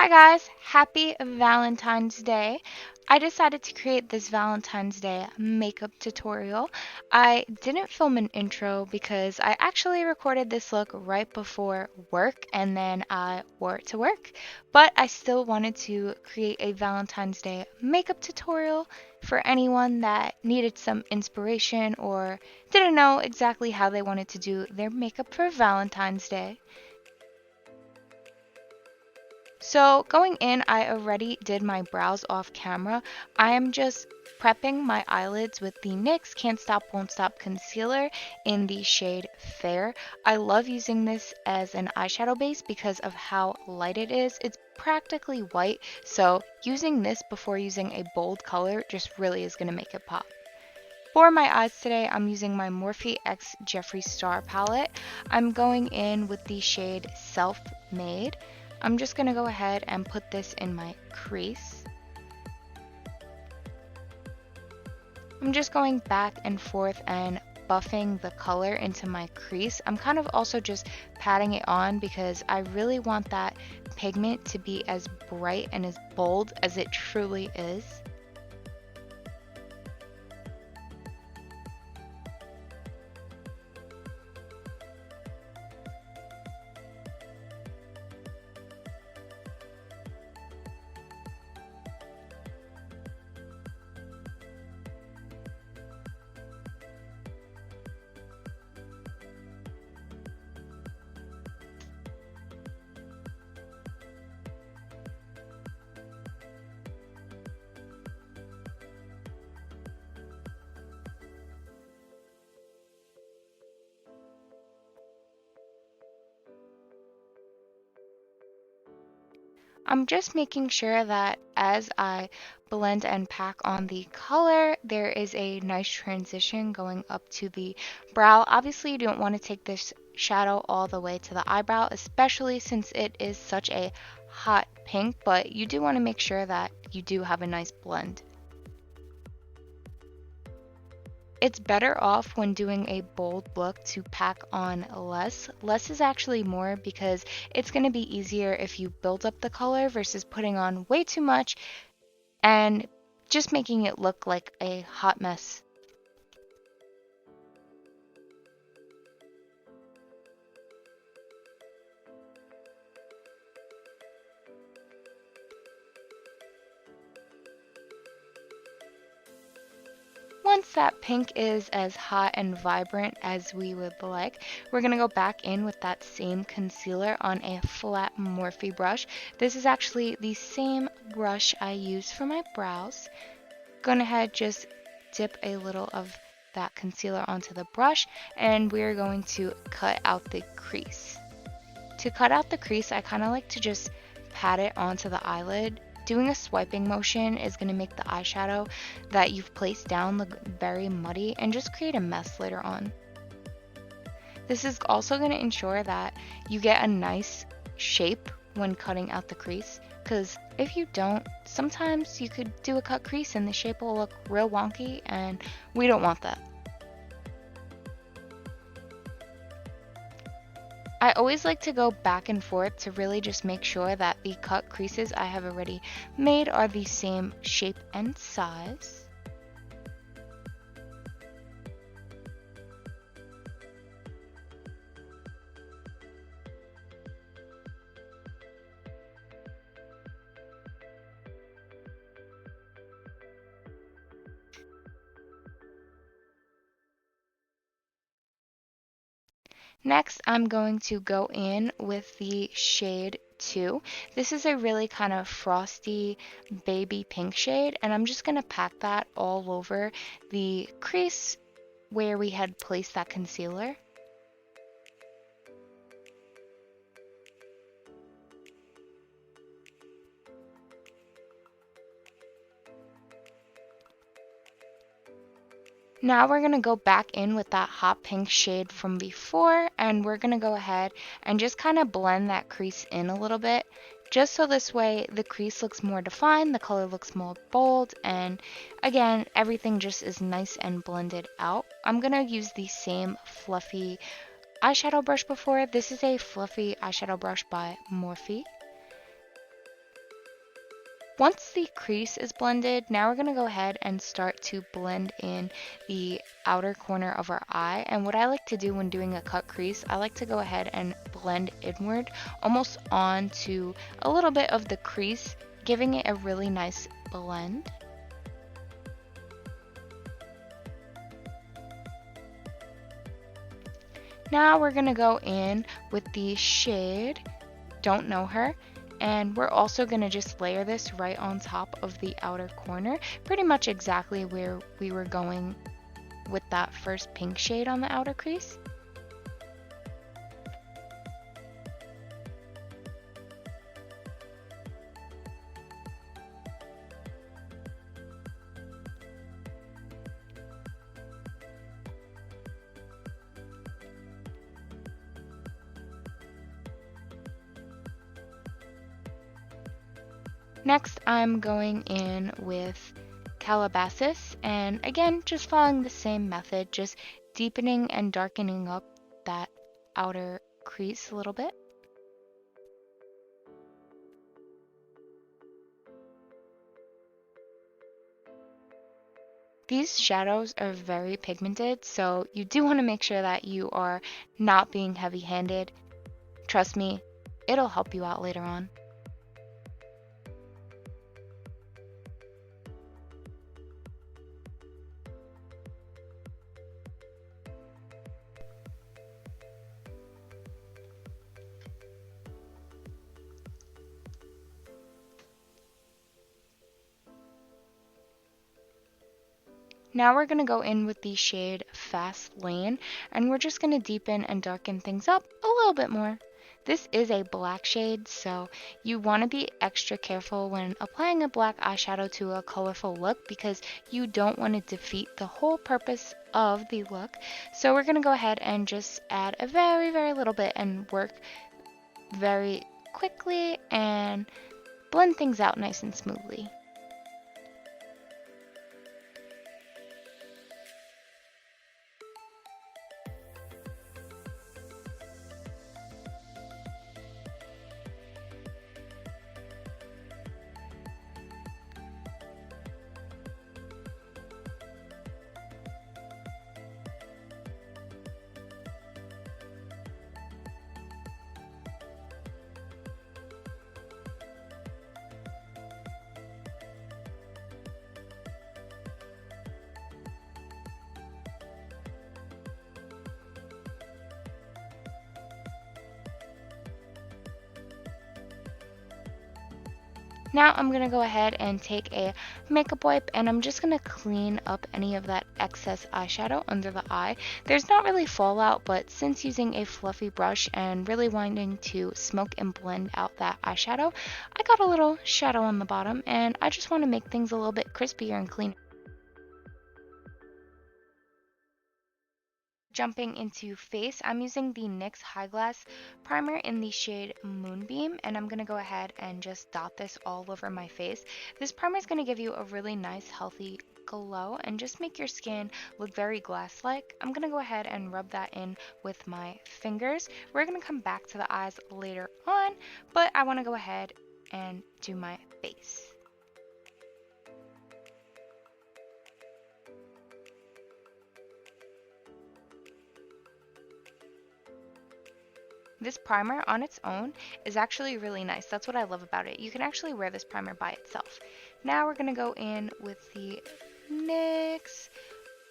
Hi guys, happy Valentine's Day. I decided to create this Valentine's Day makeup tutorial. I didn't film an intro because I actually recorded this look right before work and then I wore it to work. But I still wanted to create a Valentine's Day makeup tutorial for anyone that needed some inspiration or didn't know exactly how they wanted to do their makeup for Valentine's Day. So going in, I already did my brows off camera. I am just prepping my eyelids with the NYX Can't Stop Won't Stop concealer in the shade Fair. I love using this as an eyeshadow base because of how light it is. It's practically white, so using this before using a bold color just really is going to make it pop. For my eyes today, I'm using my Morphe X Jeffree Star palette. I'm going in with the shade Self Made. I'm just going to go ahead and put this in my crease. I'm just going back and forth and buffing the color into my crease. I'm kind of also just patting it on because I really want that pigment to be as bright and as bold as it truly is. I'm just making sure that as I blend and pack on the color, there is a nice transition going up to the brow. Obviously, you don't want to take this shadow all the way to the eyebrow, especially since it is such a hot pink, but you do want to make sure that you do have a nice blend. It's better off when doing a bold look to pack on less. Less is actually more because it's going to be easier if you build up the color versus putting on way too much and just making it look like a hot mess. Once that pink is as hot and vibrant as we would like, we're going to go back in with that same concealer on a flat Morphe brush. This is actually the same brush I use for my brows. Go ahead, just dip a little of that concealer onto the brush and we're going to cut out the crease. To cut out the crease, I kind of like to just pat it onto the eyelid. Doing a swiping motion is going to make the eyeshadow that you've placed down look very muddy and just create a mess later on. This is also going to ensure that you get a nice shape when cutting out the crease, because if you don't, sometimes you could do a cut crease and the shape will look real wonky and we don't want that. I always like to go back and forth to really just make sure that the cut creases I have already made are the same shape and size. Next, I'm going to go in with the shade 2. This is a really kind of frosty baby pink shade, and I'm just going to pack that all over the crease where we had placed that concealer. Now we're going to go back in with that hot pink shade from before, and we're going to go ahead and just kind of blend that crease in a little bit, just so this way the crease looks more defined, the color looks more bold, and again, everything just is nice and blended out. I'm going to use the same fluffy eyeshadow brush before. This is a fluffy eyeshadow brush by Morphe. Once the crease is blended, now we're going to go ahead and start to blend in the outer corner of our eye. And what I like to do when doing a cut crease, I like to go ahead and blend inward, almost onto a little bit of the crease, giving it a really nice blend. Now we're going to go in with the shade Don't Know Her, and we're also going to just layer this right on top of the outer corner, pretty much exactly where we were going with that first pink shade on the outer crease. Next, I'm going in with Calabasas, and again, just following the same method, just deepening and darkening up that outer crease a little bit. These shadows are very pigmented, so you do want to make sure that you are not being heavy-handed. Trust me, it'll help you out later on. Now we're going to go in with the shade Fast Lane, and we're just going to deepen and darken things up a little bit more. This is a black shade, so you want to be extra careful when applying a black eyeshadow to a colorful look because you don't want to defeat the whole purpose of the look. So we're going to go ahead and just add a very, very little bit and work very quickly and blend things out nice and smoothly. Now I'm going to go ahead and take a makeup wipe and I'm just going to clean up any of that excess eyeshadow under the eye. There's not really fallout, but since using a fluffy brush and really wanting to smoke and blend out that eyeshadow, I got a little shadow on the bottom and I just want to make things a little bit crispier and cleaner. Jumping into face, I'm using the NYX High Glass Primer in the shade Moonbeam, and I'm going to go ahead and just dot this all over my face. This primer is going to give you a really nice, healthy glow and just make your skin look very glass-like. I'm going to go ahead and rub that in with my fingers. We're going to come back to the eyes later on, but I want to go ahead and do my face. This primer on its own is actually really nice. That's what I love about it. You can actually wear this primer by itself. Now we're going to go in with the NYX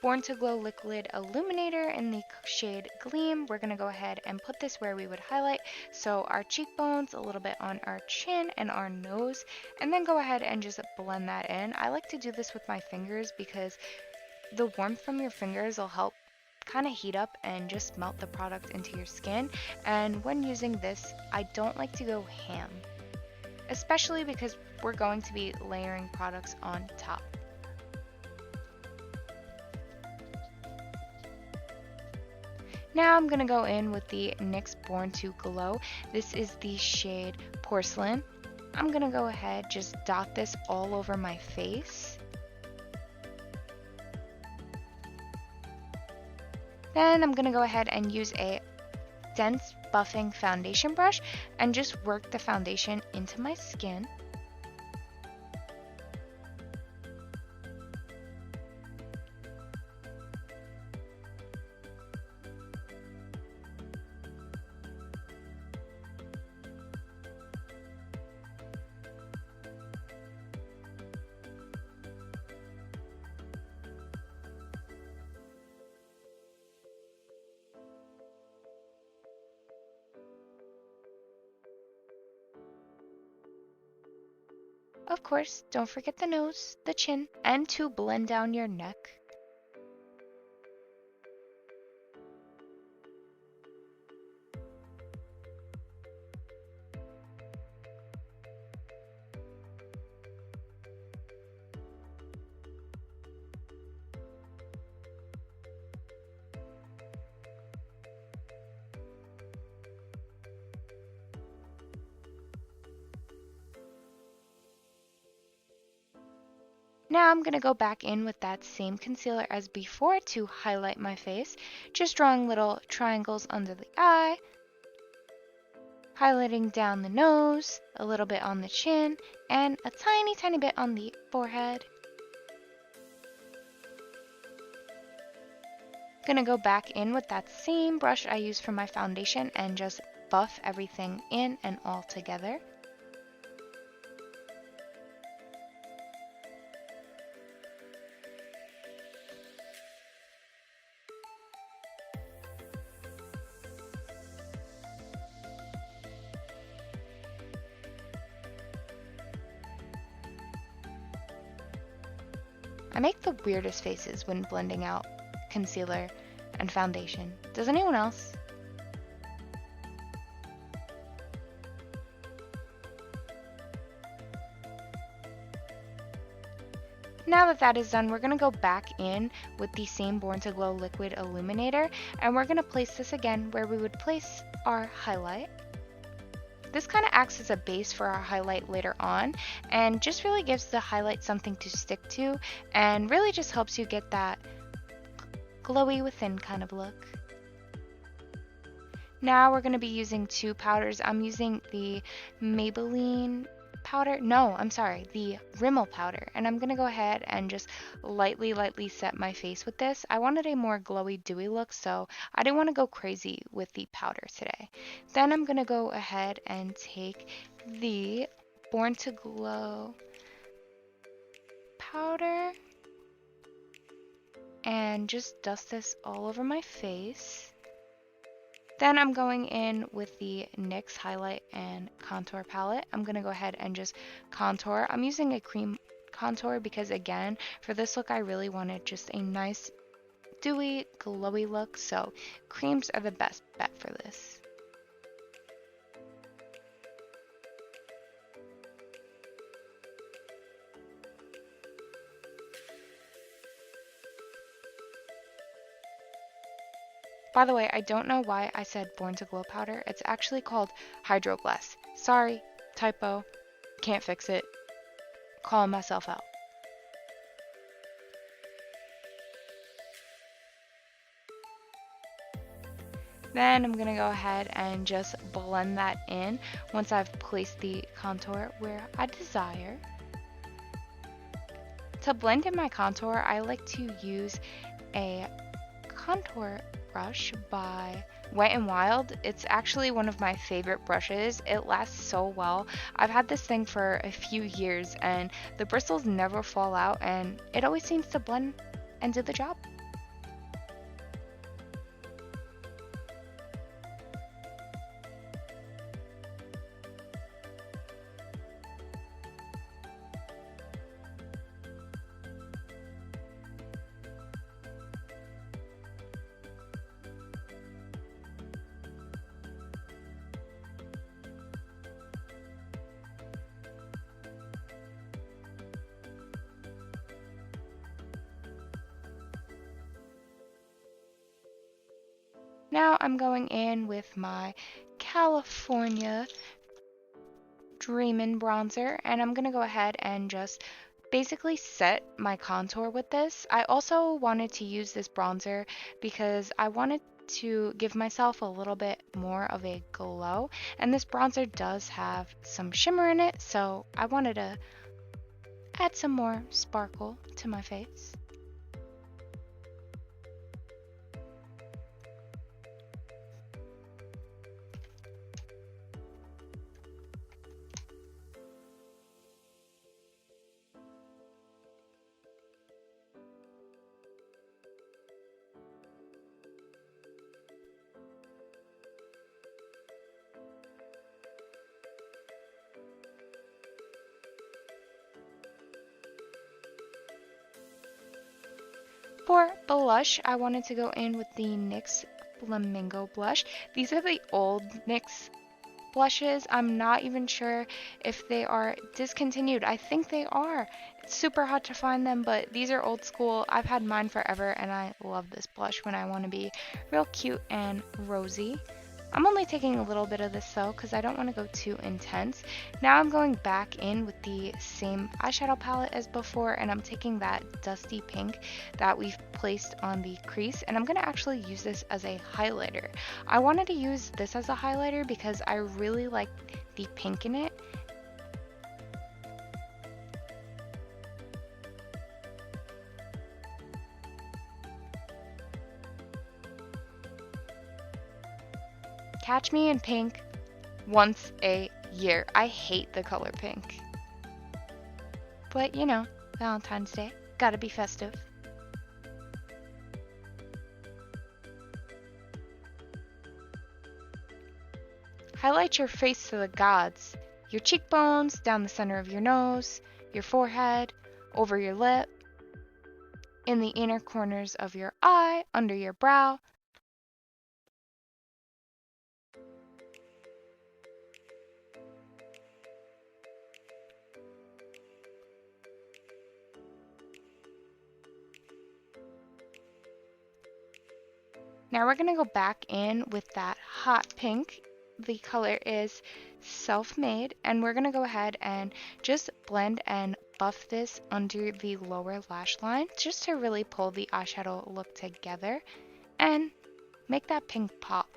Born to Glow Liquid Illuminator in the shade Gleam. We're going to go ahead and put this where we would highlight, so our cheekbones, a little bit on our chin and our nose, and then go ahead and just blend that in. I like to do this with my fingers because the warmth from your fingers will help kind of heat up and just melt the product into your skin. And when using this, I don't like to go ham, especially because we're going to be layering products on top. Now I'm going to go in with the NYX Born to Glow. This is the shade Porcelain. I'm going to go ahead, just dot this all over my face. Then I'm going to go ahead and use a dense buffing foundation brush and just work the foundation into my skin. of course, don't forget the nose, the chin, and to blend down your neck. Now I'm going to go back in with that same concealer as before to highlight my face, just drawing little triangles under the eye, highlighting down the nose, a little bit on the chin, and a tiny bit on the forehead. Gonna go back in with that same brush I used for my foundation and just buff everything in and all together. I make the weirdest faces when blending out concealer and foundation. Does anyone else? Now that that is done, we're going to go back in with the same Born to Glow liquid illuminator, and we're going to place this again where we would place our highlight. This kind of acts as a base for our highlight later on and just really gives the highlight something to stick to and really just helps you get that glowy within kind of look. Now we're going to be using two powders. I'm using the Maybelline powder. No, I'm sorry, the Rimmel powder. And I'm going to go ahead and just lightly set my face with this. I wanted a more glowy, dewy look, so I didn't want to go crazy with the powder today. Then I'm going to go ahead and take the Born to Glow powder and just dust this all over my face. Then I'm going in with the NYX highlight and contour palette. I'm going to go ahead and just contour. I'm using a cream contour because again, for this look I really wanted just a nice dewy, glowy look, so creams are the best bet for this. By the way, I don't know why I said Born to Glow powder. It's actually called Hydro Bless. Sorry, typo. Can't fix it. Calling myself out. Then I'm going to go ahead and just blend that in once I've placed the contour where I desire. To blend in my contour, I like to use a contour brush by Wet n Wild. It's actually one of my favorite brushes. It lasts so well. I've had this thing for a few years and the bristles never fall out and it always seems to blend and do the job. Now I'm going in with my California Dreamin' bronzer and I'm going to go ahead and just basically set my contour with this. I also wanted to use this bronzer because I wanted to give myself a little bit more of a glow, and this bronzer does have some shimmer in it, so I wanted to add some more sparkle to my face. blush, I wanted to go in with the NYX Flamingo blush. These are the old NYX blushes. I'm not even sure if they are discontinued. I think they are. It's super hard to find them, but these are old school. I've had mine forever, and I love this blush when I want to be real cute and rosy. I'm only taking a little bit of this though because I don't want to go too intense. Now I'm going back in with the same eyeshadow palette as before, and I'm taking that dusty pink that we've placed on the crease, and I'm going to actually use this as a highlighter. I wanted to use this as a highlighter because I really like the pink in it. Catch me in pink once a year. I hate the color pink. But you know, Valentine's Day, gotta be festive. Highlight your face to the gods. Your cheekbones, down the center of your nose, your forehead, over your lip, in the inner corners of your eye, under your brow. Now we're going to go back in with that hot pink. The color is Self-Made, and we're going to go ahead and just blend and buff this under the lower lash line just to really pull the eyeshadow look together and make that pink pop.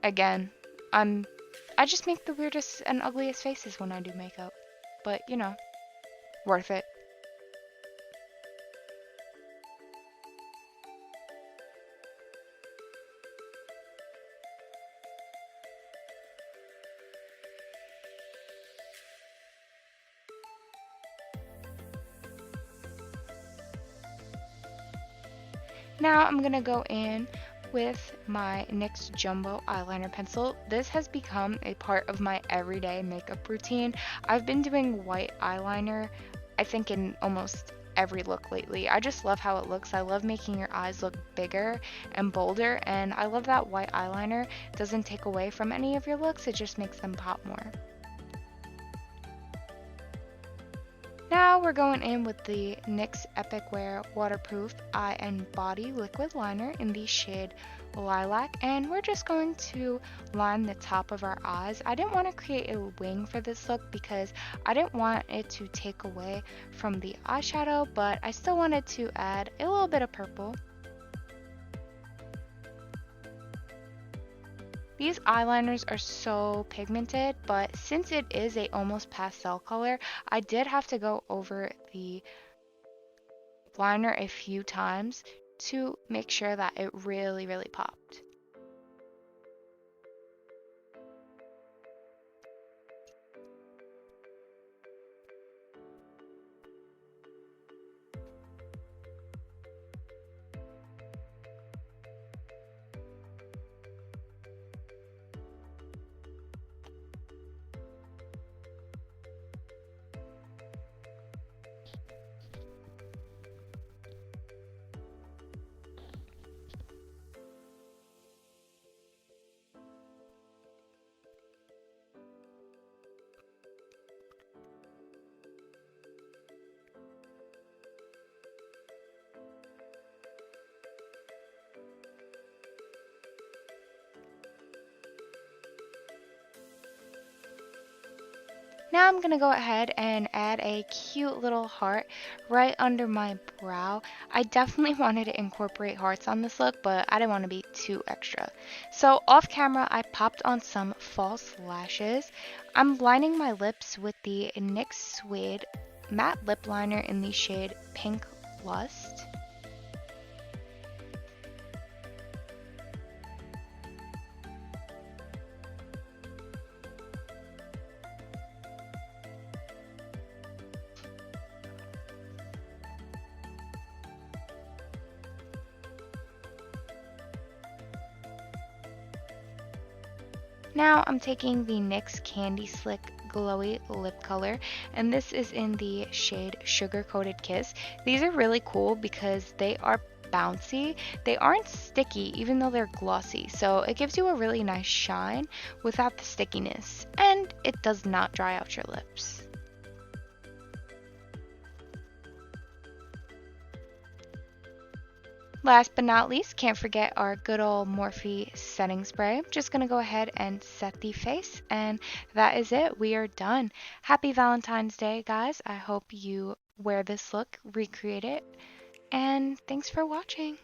Again, I just make the weirdest and ugliest faces when I do makeup, but you know, worth it. Now I'm gonna go in with my NYX Jumbo Eyeliner Pencil. This has become a part of my everyday makeup routine. I've been doing white eyeliner, I think, in almost every look lately. I just love how it looks. I love making your eyes look bigger and bolder, and I love that white eyeliner doesn't take away from any of your looks, it just makes them pop more. Now we're going in with the NYX Epic Wear Waterproof Eye and Body Liquid Liner in the shade Lilac, and we're just going to line the top of our eyes. I didn't want to create a wing for this look because I didn't want it to take away from the eyeshadow, but I still wanted to add a little bit of purple. These eyeliners are so pigmented, but since it is a almost pastel color, I did have to go over the liner a few times to make sure that it really popped. Now I'm going to go ahead and add a cute little heart right under my brow. I definitely wanted to incorporate hearts on this look, but I didn't want to be too extra. So off camera, I popped on some false lashes. I'm lining my lips with the NYX Suede Matte Lip Liner in the shade Pink Lust. Now I'm taking the NYX Candy Slick glowy lip color, and this is in the shade Sugar Coated Kiss. These are really cool because they are bouncy. They aren't sticky even though they're glossy, so it gives you a really nice shine without the stickiness, and it does not dry out your lips. Last but not least, can't forget our good old Morphe setting spray. I'm just going to go ahead and set the face, and that is it. We are done. Happy Valentine's Day, guys. I hope you wear this look, recreate it, and thanks for watching.